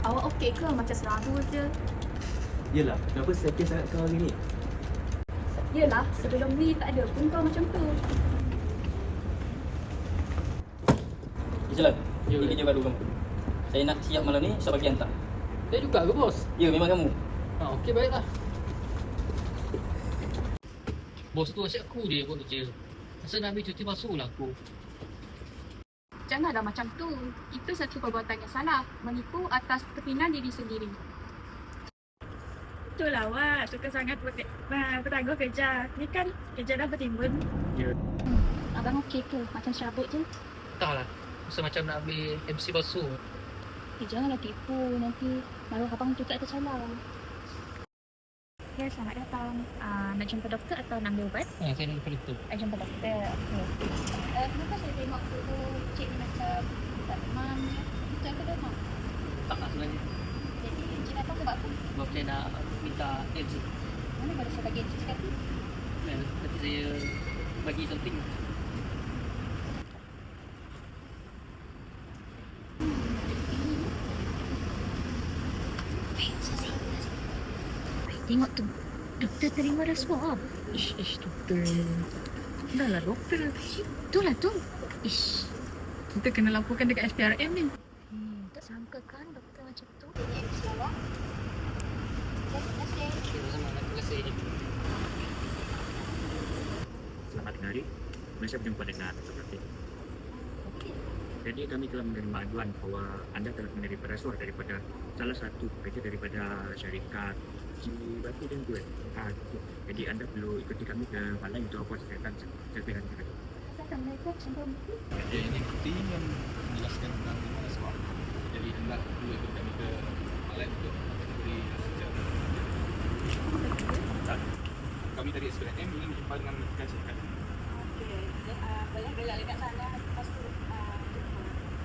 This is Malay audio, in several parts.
Awak okey ke? Macam serabut je. Yelah, kenapa settle sangat kau hari ni? Yelah, sebelum ni tak ada pun kau macam tu. Ijlan, ini kerja baru kamu. Saya nak siap malam ni, saya bagi hantar. Saya juga ke bos? Ya, memang kamu. Okey baiklah. Bos tu asyik aku dia buat kerja. Masa nak ambil cuti masuk lah aku. Janganlah macam tu. Itu satu perbuatan yang salah. Menipu atas kepentingan diri sendiri. Itulah awak suka sangat bertangguh kerja. Ni kan kerja dah bertimbun. Ya. Abang okey ke? Macam serabut je. Entahlah. Masa macam nak ambil MC basuh. Janganlah tipu. Nanti malu abang juga tersalah. Ya, selamat datang. Nak jumpa doktor atau nak ambil ubat? Saya nak pergi tu. Jumpa doktor. Okey. Kenapa saya tengok suhu cik ni macam tak demam? Betul ke demam? Tak lah sebenarnya. Jadi cik datang sebab apa? Sebab saya nak minta MC. Mana boleh saya bagi MC sekali? Nanti saya bagi something. Tengok tu. Doktor terima rasuah. Ish, doktor. Dah lah doktor. Itulah tu. Ish. Kita kena laporkan dekat SPRM ni. Tak sangka kan doktor macam tu. Ini MC awak. Terima kasih. Terima kasih. Selamat hari. Saya berjumpa dengan Dr. Pratik. Jadi kami telah menerima aduan bahawa anda telah menerima rasuah daripada salah satu pekerja daripada syarikat Cibatu dan Kuat. Jadi anda perlu ikuti kami ke balai untuk apa kesihatan serpihan kita. Saya akan melakukan sebelum itu. Ya, ini bukti yang menjelaskan tentang rasuah. Jadi anda perlu ikut kami ke balai untuk beri secara. Kami dari SPM ingin berjumpa dengan rekan syarikat. Okey. Boleh dekat sana. Lepas tu jumpa.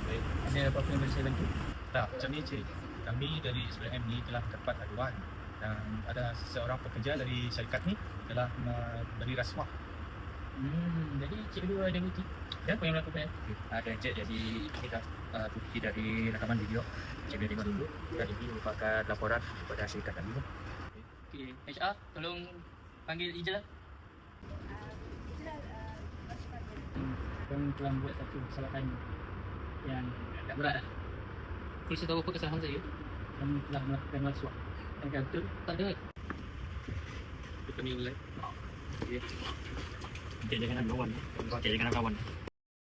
Baik. Ada apa-apa yang boleh saya bantu? Tak, macam ni cik. Kami dari SPM ni telah mendapat aduan dan ada seseorang pekerja dari syarikat ni telah memberi rasuah. Jadi cik dua ada bukti. Siapa yang melakukannya? Ada cik, jadi kita bukti dari rakaman video. Cik boleh tengok dulu. Dan ini merupakan laporan kepada syarikat kami. Okey, HR tolong panggil Ijlan. Kami telah buat satu kesalahan yang tak berat. Polisi tahu apa kesalahan saya? Kami telah melakukan rasuah. Dan kata tak ada. Itu kami mulai. Okey. Cik jangan kawan. Cik jangan kawan.